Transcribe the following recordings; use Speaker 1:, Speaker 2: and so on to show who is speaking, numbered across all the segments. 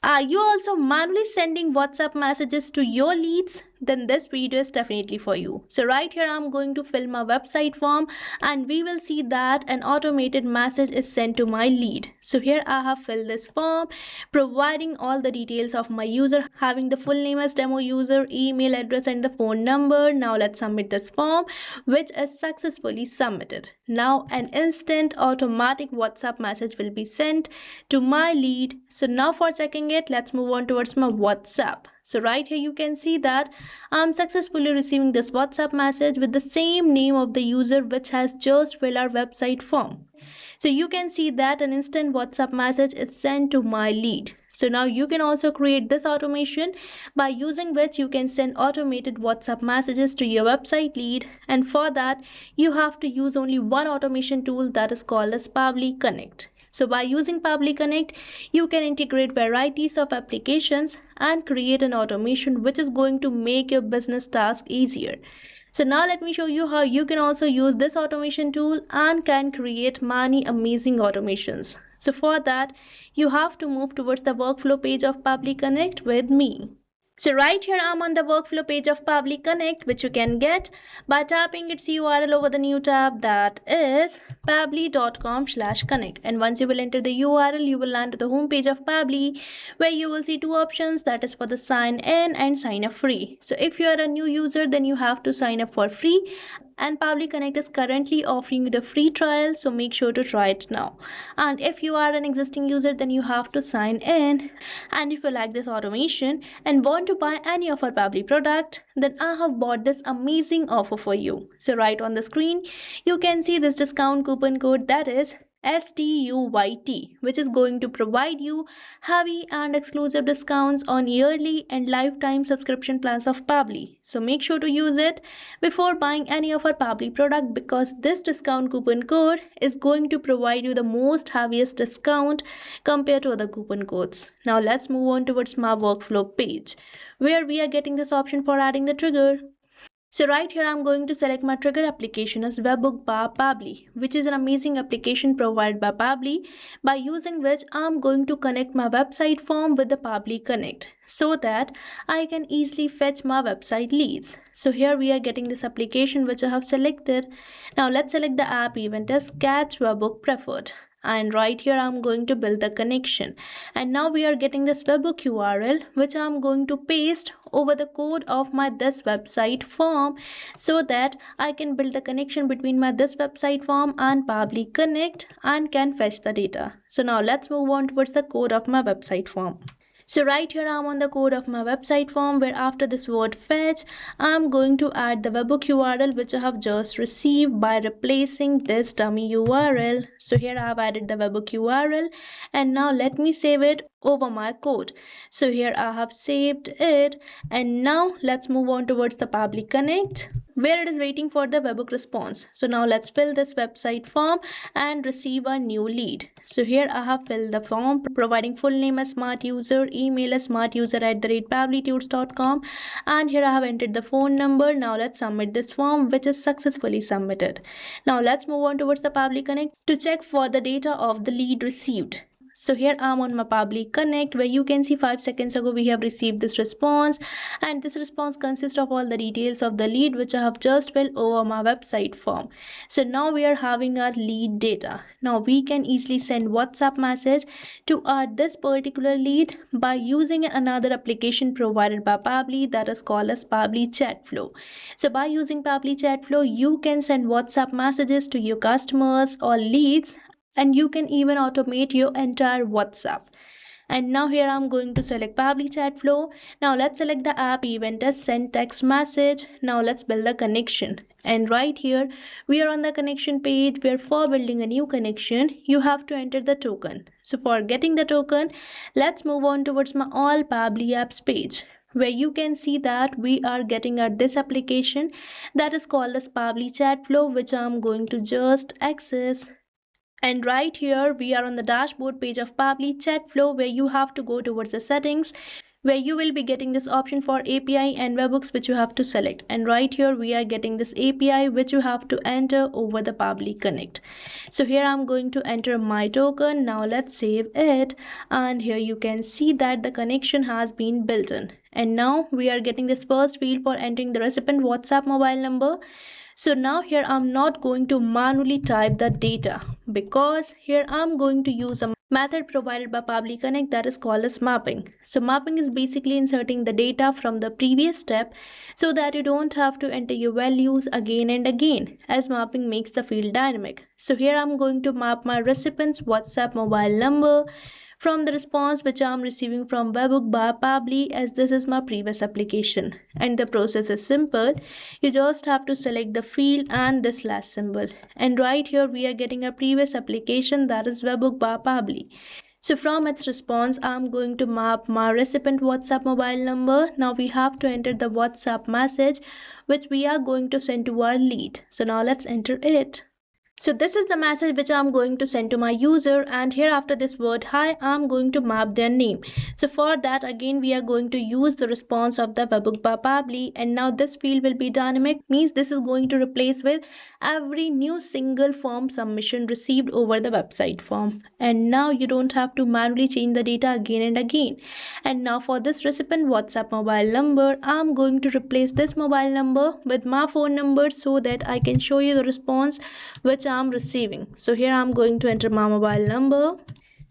Speaker 1: Are you also manually sending WhatsApp messages to your leads? Then this video is definitely for you. So right here I'm going to fill my website form and we will see that an automated message is sent to my lead. So here I have filled this form, providing all the details of my user, having the full name as demo user, email address and the phone number. Now let's submit this form, which is successfully submitted. Now an instant automatic WhatsApp message will be sent to my lead. So now for checking it, let's move on towards my WhatsApp. So right here you can see that I'm successfully receiving this WhatsApp message with the same name of the user which has just filled our website form. So you can see that an instant WhatsApp message is sent to my lead. So now you can also create this automation by using which you can send automated WhatsApp messages to your website lead, and for that you have to use only one automation tool that is called as Pabbly Connect. So by using Pabbly Connect, you can integrate varieties of applications and create an automation which is going to make your business task easier. So now let me show you how you can also use this automation tool and can create many amazing automations. So for that, you have to move towards the workflow page of Pabbly Connect with me. So right here I'm on the workflow page of Pabbly Connect, which you can get by tapping its URL over the new tab, that is pabbly.com/connect. And once you will enter the URL, you will land to the home page of Pabbly, where you will see two options, that is for the sign in and sign up free. So if you are a new user, then you have to sign up for free, and Pabbly Connect is currently offering you the free trial, so make sure to try it now. And if you are an existing user, then you have to sign in. And if you like this automation and want to buy any of our Pabbly product, then I have bought this amazing offer for you. So right on the screen you can see this discount coupon code, that is STUYT, which is going to provide you heavy and exclusive discounts on yearly and lifetime subscription plans of Pabbly. So make sure to use it before buying any of our Pabbly product, because this discount coupon code is going to provide you the most heaviest discount compared to other coupon codes. Now let's move on towards my workflow page, where we are getting this option for adding the trigger. So right here I'm going to select my trigger application as Webbook by Pabbly, which is an amazing application provided by Pabbly, by using which I'm going to connect my website form with the Pabbly Connect so that I can easily fetch my website leads. So here we are getting this application which I have selected. Now let's select the app event as Catch Webbook Preferred. And right here I'm going to build the connection, and now we are getting this webbook URL which I'm going to paste over the code of my this website form so that I can build the connection between my this website form and Pabbly Connect and can fetch the data. So now let's move on towards the code of my website form. So right here I'm on the code of my website form, where after this word fetch, I'm going to add the webbook URL which I have just received by replacing this dummy URL. So here I have added the webbook URL, and now let me save it over my code. So here I have saved it, and now let's move on towards the Pabbly Connect, where it is waiting for the webbook response. So now let's fill this website form and receive a new lead. So here I have filled the form, providing full name as smart user, email as smartuser@pabblytunes.com, and here I have entered the phone number. Now let's submit this form, which is successfully submitted. Now let's move on towards the Pabbly Connect to check for the data of the lead received. So here I'm on my Pabbly Connect, where you can see 5 seconds ago we have received this response, and this response consists of all the details of the lead which I have just filled over my website form. So now we are having our lead data. Now we can easily send WhatsApp message to this particular lead by using another application provided by Pabbly, that is called as Pabbly Chatflow. So by using Pabbly Chatflow, you can send WhatsApp messages to your customers or leads, and you can even automate your entire WhatsApp. And now here I'm going to select Pabbly Chatflow. Now let's select the app event as send text message. Now let's build the connection. And right here we are on the connection page, where for building a new connection you have to enter the token. So for getting the token, let's move on towards my all Pabbly apps page, where you can see that we are getting at this application that is called as Pabbly Chatflow, which I'm going to just access. And right here, we are on the dashboard page of Pabbly Chatflow, where you have to go towards the settings, where you will be getting this option for API and webhooks, which you have to select. And right here, we are getting this API, which you have to enter over the Pabbly Connect. So here I'm going to enter my token. Now let's save it. And here you can see that the connection has been built in. And now we are getting this first field for entering the recipient WhatsApp mobile number. So now here I'm not going to manually type the data, because here I'm going to use a method provided by Pabbly Connect that is called as mapping. So mapping is basically inserting the data from the previous step so that you don't have to enter your values again and again, as mapping makes the field dynamic. So here I'm going to map my recipient's WhatsApp mobile number from the response which I am receiving from webhook by Pabbly, as this is my previous application. And the process is simple. You just have to select the field and this slash symbol. And right here we are getting a previous application, that is webhook by Pabbly. So from its response, I'm going to map my recipient WhatsApp mobile number. Now we have to enter the WhatsApp message which we are going to send to our lead. So now let's enter it. So this is the message which I'm going to send to my user, and here after this word hi, I'm going to map their name. So for that, again we are going to use the response of the webhook by Pabbly, and now this field will be dynamic, means this is going to replace with every new single form submission received over the website form. And now you don't have to manually change the data again and again. And now for this recipient WhatsApp mobile number, I'm going to replace this mobile number with my phone number so that I can show you the response which I'm receiving. So here I'm going to enter my mobile number.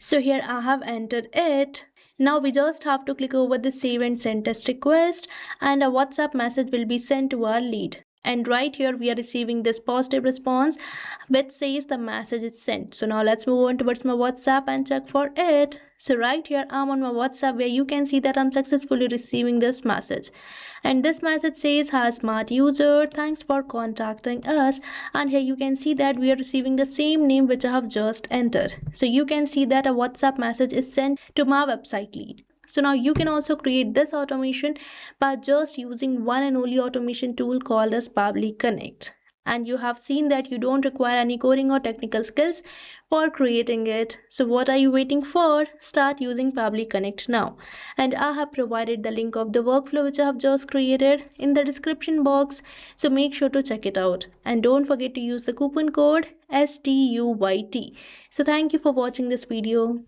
Speaker 1: So here I have entered it. Now we just have to click over the save and send test request, and a WhatsApp message will be sent to our lead. And right here we are receiving this positive response which says the message is sent. So now let's move on towards my WhatsApp and check for it. So right here I'm on my WhatsApp, where you can see that I'm successfully receiving this message. And this message says, hi smart user, thanks for contacting us. And here you can see that we are receiving the same name which I have just entered. So you can see that a WhatsApp message is sent to my website lead. So now you can also create this automation by just using one and only automation tool called as Pabbly Connect. And you have seen that you don't require any coding or technical skills for creating it. So what are you waiting for? Start using Pabbly Connect now. And I have provided the link of the workflow which I have just created in the description box. So make sure to check it out. And don't forget to use the coupon code STUYT. So thank you for watching this video.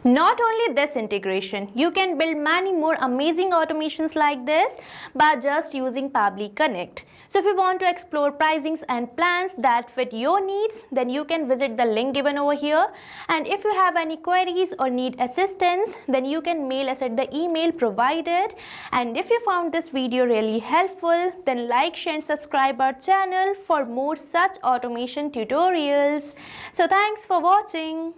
Speaker 2: Not only this integration, you can build many more amazing automations like this by just using Pabbly Connect. So if you want to explore pricings and plans that fit your needs, then you can visit the link given over here. And if you have any queries or need assistance, then you can mail us at the email provided. And if you found this video really helpful, then like, share and subscribe our channel for more such automation tutorials. So thanks for watching.